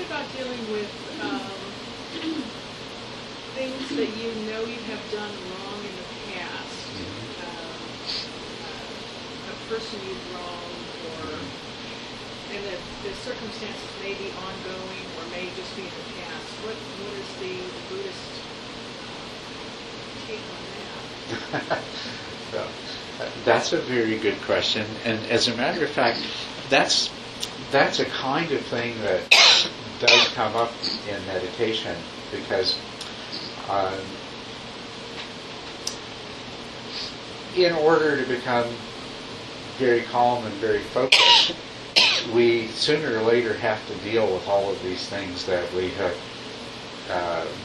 about dealing with things that you know you have done wrong in the past? A person you've wronged, and that the circumstances may be ongoing or may just be in the past. What is the Buddhist take on that? So, that's a very good question, and as a matter of fact, that's a kind of thing that does come up in meditation, because in order to become very calm and very focused, we sooner or later have to deal with all of these things that we have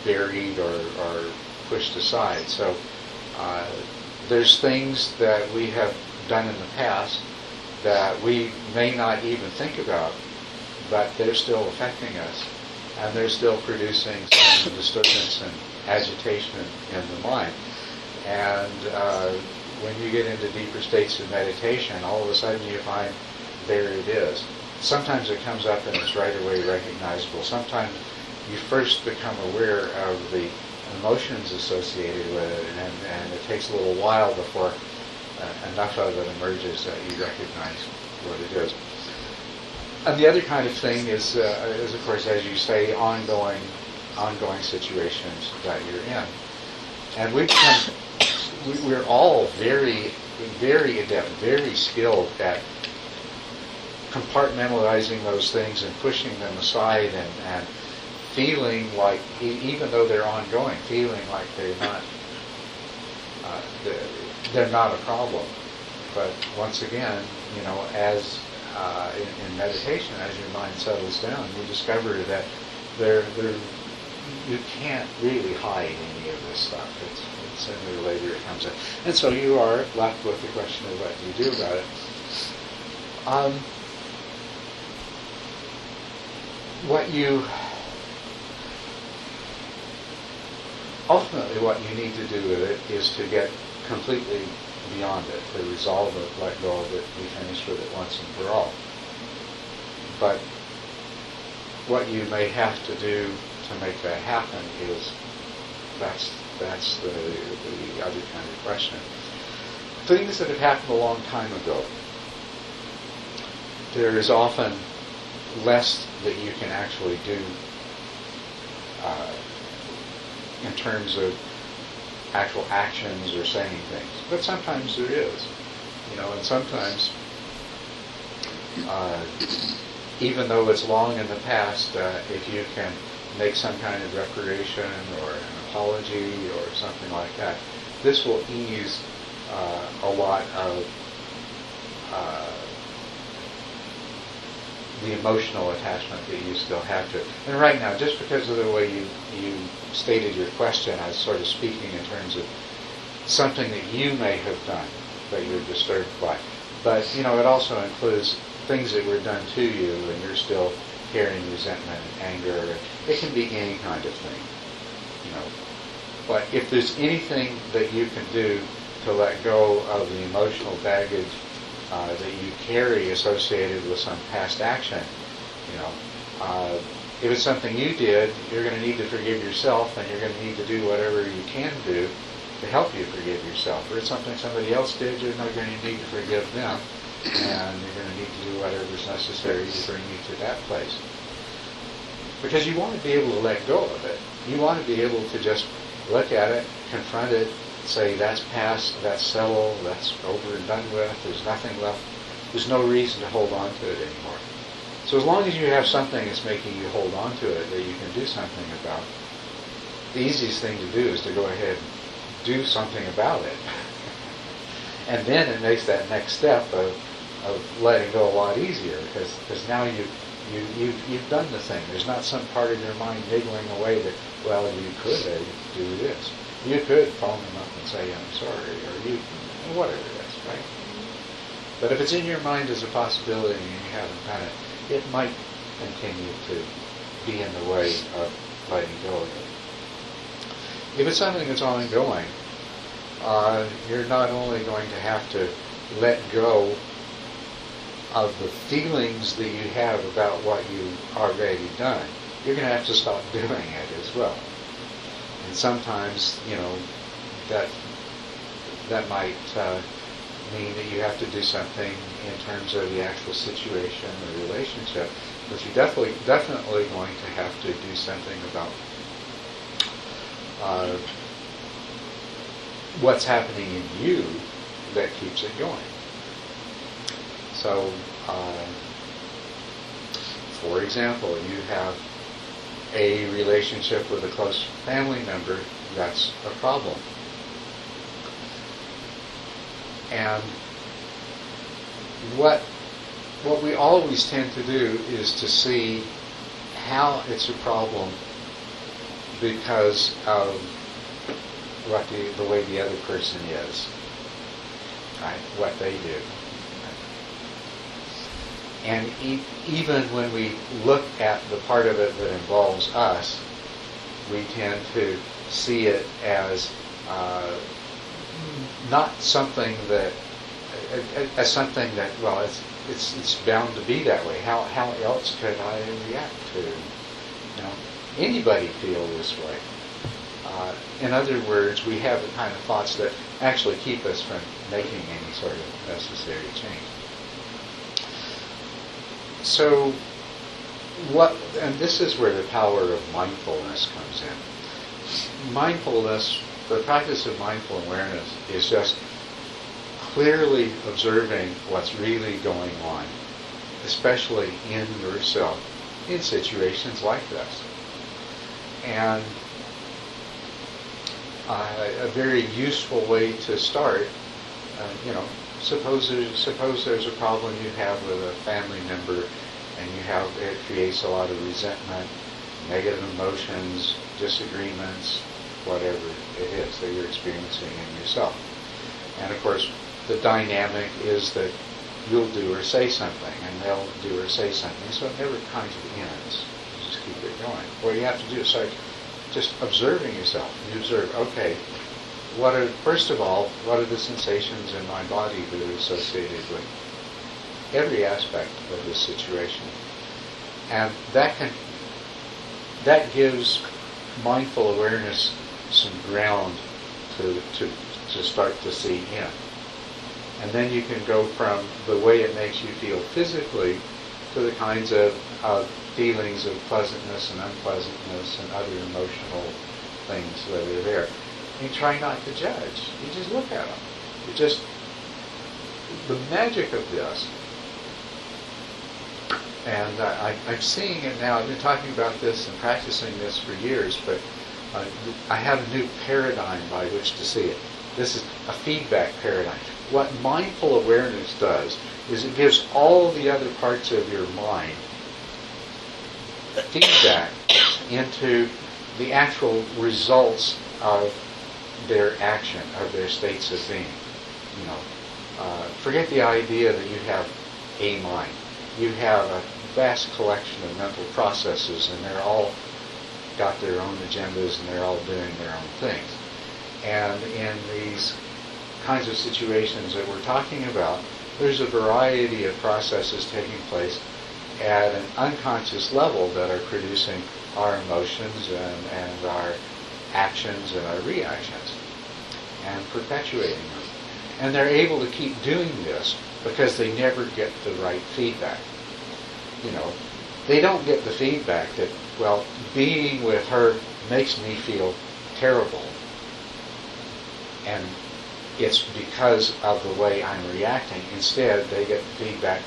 buried or pushed aside. So there's things that we have done in the past that we may not even think about, but they're still affecting us, and they're still producing some disturbance and agitation in the mind. And when you get into deeper states of meditation, all of a sudden you find there it is. Sometimes it comes up and it's right away recognizable. Sometimes you first become aware of the emotions associated with it, and it takes a little while before enough of it emerges that you recognize what it is. And the other kind of thing is of course, as you say, ongoing situations that you're in. And we're all very, very adept, very skilled at compartmentalizing those things and pushing them aside and feeling like, even though they're ongoing, feeling like they're not a problem. But once again, as in meditation, as your mind settles down, you discover that you can't really hide any of this stuff. It's sooner or later it comes in, and so you are left with the question of what do you do about it. Ultimately, what you need to do with it is to get completely beyond it, to resolve it, let go of it, be finished with it once and for all. But what you may have to do to make that happen is, that's the other kind of question. Things that have happened a long time ago, there is often less that you can actually do in terms of actual actions or saying things. But sometimes there is. And sometimes, even though it's long in the past, if you can make some kind of reparation or an apology or something like that, this will ease a lot of the emotional attachment that you still have to it. And right now, just because of the way you stated your question, I was sort of speaking in terms of something that you may have done that you're disturbed by. But, it also includes things that were done to you and you're still carrying resentment and anger. It can be any kind of thing, But if there's anything that you can do to let go of the emotional baggage that you carry associated with some past action, if it's something you did, you're going to need to forgive yourself, and you're going to need to do whatever you can do to help you forgive yourself. Or it's something somebody else did, you're not going to need to forgive them, and you're going to need to do whatever's necessary to bring you to that place. Because you want to be able to let go of it. You want to be able to just look at it, confront it, say, that's past, that's settled, that's over and done with, there's nothing left. There's no reason to hold on to it anymore. So as long as you have something that's making you hold on to it that you can do something about, the easiest thing to do is to go ahead and do something about it. And then it makes that next step of letting go a lot easier, because now you've done the thing. There's not some part of your mind niggling away that, well, you could do this. You could phone them up and say, I'm sorry, or whatever it is, right? But if it's in your mind as a possibility and you haven't done it, it might continue to be in the way of letting go of it. If it's something that's ongoing, you're not only going to have to let go of the feelings that you have about what you've already done, you're going to have to stop doing it as well. And sometimes, that might mean that you have to do something in terms of the actual situation or relationship, but you're definitely going to have to do something about what's happening in you that keeps it going. So, for example, you have a relationship with a close family member, that's a problem. And what we always tend to do is to see how it's a problem because of what the way the other person is, right? What they do. And even when we look at the part of it that involves us, we tend to see it as not something that, as something that, well, it's bound to be that way. How else could I react to? Anybody feel this way? In other words, we have the kind of thoughts that actually keep us from making any sort of necessary change. So, and this is where the power of mindfulness comes in. Mindfulness, the practice of mindful awareness, is just clearly observing what's really going on, especially in yourself, in situations like this. And a very useful way to start, suppose there's a problem you have with a family member, and it creates a lot of resentment, negative emotions, disagreements, whatever it is that you're experiencing in yourself. And of course, the dynamic is that you'll do or say something, and they'll do or say something, so it never kind of ends. You just keep it going. What you have to do is start just observing yourself. You observe, okay, first of all, what are the sensations in my body that are associated with every aspect of this situation? And that gives mindful awareness some ground to start to see in. And then you can go from the way it makes you feel physically to the kinds of feelings of pleasantness and unpleasantness and other emotional things that are there. You try not to judge. You just look at them. The magic of this, and I'm seeing it now. I've been talking about this and practicing this for years, but I have a new paradigm by which to see it. This is a feedback paradigm. What mindful awareness does is it gives all the other parts of your mind feedback into the actual results of their action, of their states of being. Forget the idea that you have a mind. You have a vast collection of mental processes, and they're all got their own agendas, and they're all doing their own things. And in these kinds of situations that we're talking about, there's a variety of processes taking place at an unconscious level that are producing our emotions and our actions and our reactions and perpetuating them. And they're able to keep doing this because they never get the right feedback. They don't get the feedback that, well, being with her makes me feel terrible. And it's because of the way I'm reacting. Instead, they get the feedback,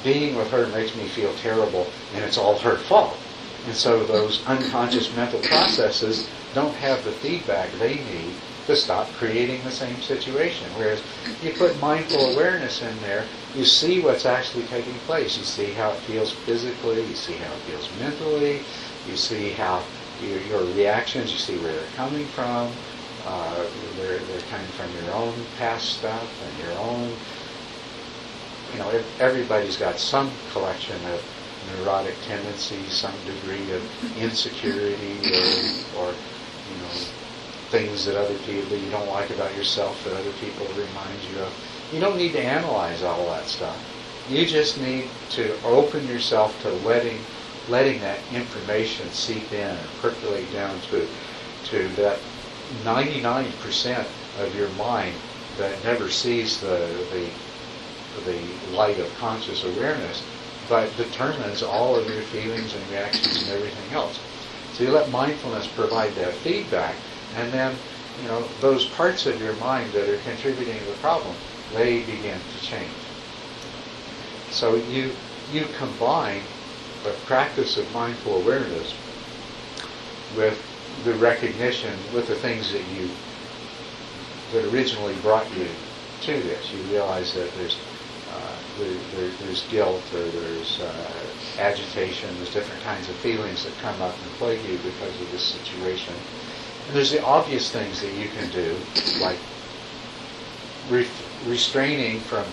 being with her makes me feel terrible, and it's all her fault. And so those unconscious mental processes don't have the feedback they need to stop creating the same situation. Whereas you put mindful awareness in there, you see what's actually taking place. You see how it feels physically, you see how it feels mentally, you see how your reactions, you see where they're coming from. They're coming from your own past stuff and your own, everybody's got some collection of neurotic tendencies, some degree of insecurity or things that other people, that you don't like about yourself that other people remind you of. You don't need to analyze all that stuff. You just need to open yourself to letting letting that information seep in and percolate down to that 99% of your mind that never sees the light of conscious awareness, but determines all of your feelings and reactions and everything else. So you let mindfulness provide that feedback, and then, those parts of your mind that are contributing to the problem, they begin to change. So you combine the practice of mindful awareness with the recognition, with the things that originally brought you to this. You realize that there's guilt, or there's agitation, there's different kinds of feelings that come up and plague you because of this situation. And there's the obvious things that you can do, like restraining from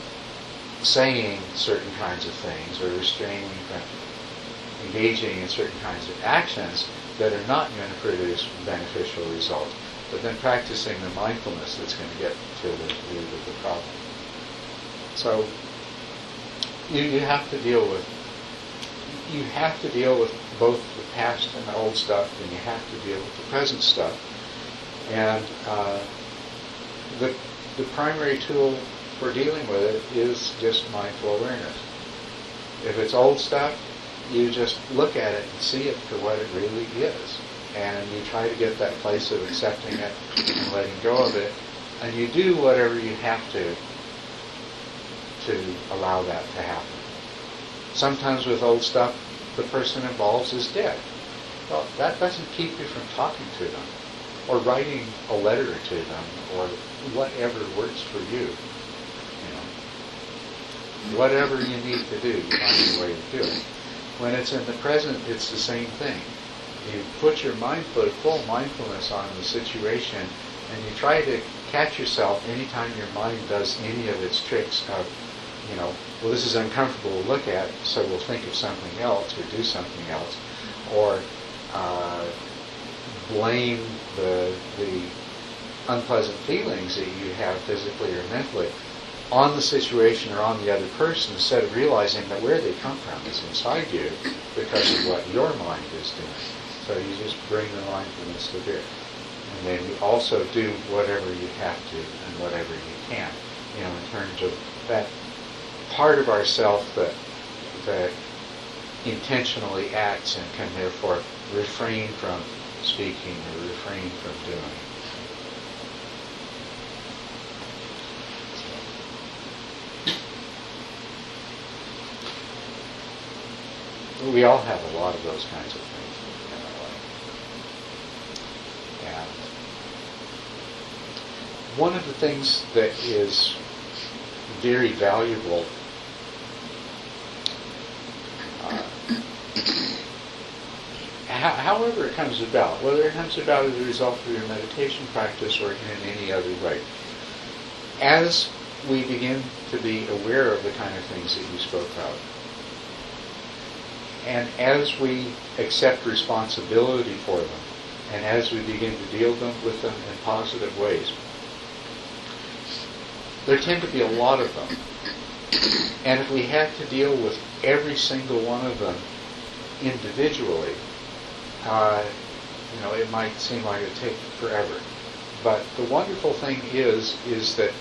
saying certain kinds of things, or restraining from engaging in certain kinds of actions that are not going to produce beneficial results, but then practicing the mindfulness that's going to get to the root of the problem. So you have to deal with both the past and the old stuff, and you have to deal with the present stuff. And the primary tool for dealing with it is just mindful awareness. If it's old stuff, you just look at it and see it for what it really is. And you try to get that place of accepting it and letting go of it. And you do whatever you have to allow that to happen. Sometimes with old stuff, the person involved is dead. Well, that doesn't keep you from talking to them, or writing a letter to them, or whatever works for you. Whatever you need to do, you find a way to do it. When it's in the present, it's the same thing. You put your full mindfulness on the situation, and you try to catch yourself anytime your mind does any of its tricks of, well, this is uncomfortable to look at, so we'll think of something else or do something else, or blame the unpleasant feelings that you have physically or mentally on the situation or on the other person, instead of realizing that where they come from is inside you because of what your mind is doing. So you just bring the mindfulness to bear. And then you also do whatever you have to and whatever you can, in terms of that part of ourself that intentionally acts and can therefore refrain from speaking or refrain from doing. We all have a lot of those kinds of things in our life. And one of the things that is very valuable however it comes about, whether it comes about as a result of your meditation practice or in any other way, as we begin to be aware of the kind of things that you spoke of, and as we accept responsibility for them, and as we begin to deal with them in positive ways, there tend to be a lot of them. And if we had to deal with every single one of them individually, it might seem like it would take forever. But the wonderful thing is that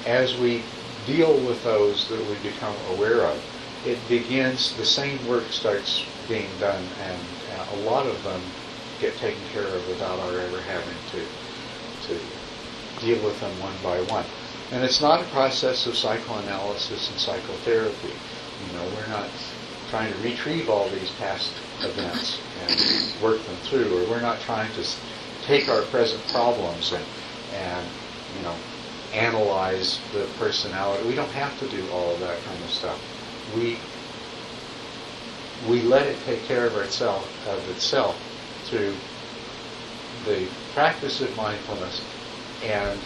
as we deal with those that we become aware of, it begins, the same work starts being done, and a lot of them get taken care of without our ever having to deal with them one by one. And it's not a process of psychoanalysis and psychotherapy. We're not trying to retrieve all these past events and work them through, or we're not trying to take our present problems and analyze the personality. We don't have to do all of that kind of stuff. We let it take care of itself through the practice of mindfulness and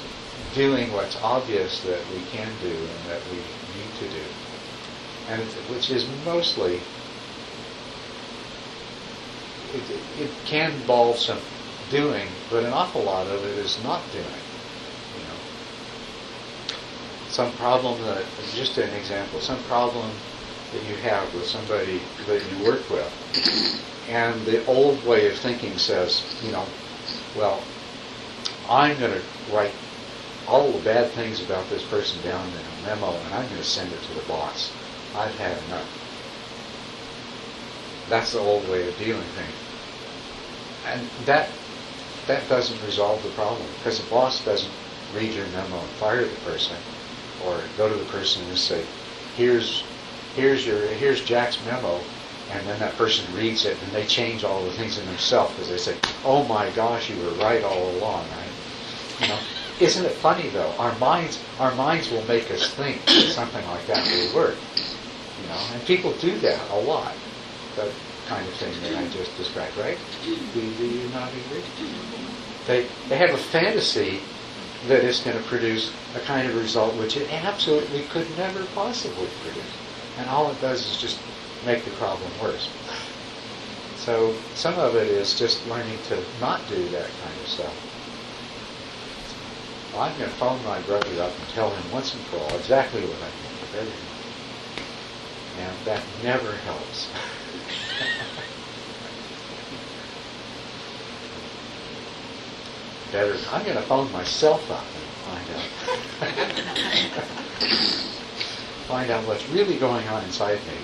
doing what's obvious that we can do and that we need to do, and which is mostly, it can involve some doing, but an awful lot of it is not doing. Some problem just an example, some problem that you have with somebody that you work with. And the old way of thinking says, well, I'm going to write all the bad things about this person down in a memo, and I'm going to send it to the boss. I've had enough. That's the old way of dealing things. And that doesn't resolve the problem, because the boss doesn't read your memo and fire the person, or go to the person and say, here's Jack's memo, and then that person reads it and they change all the things in themselves because they say, oh my gosh, you were right all along. Isn't it funny though? Our minds will make us think that something like that will work. And people do that a lot. That kind of thing that I just described, right? Do you not agree? They have a fantasy that it's going to produce a kind of result which it absolutely could never possibly produce. And all it does is just make the problem worse. So some of it is just learning to not do that kind of stuff. Well, I'm going to phone my brother up and tell him once and for all exactly what I think of everything. And that never helps. Better, I'm going to phone myself up and find out what's really going on inside me.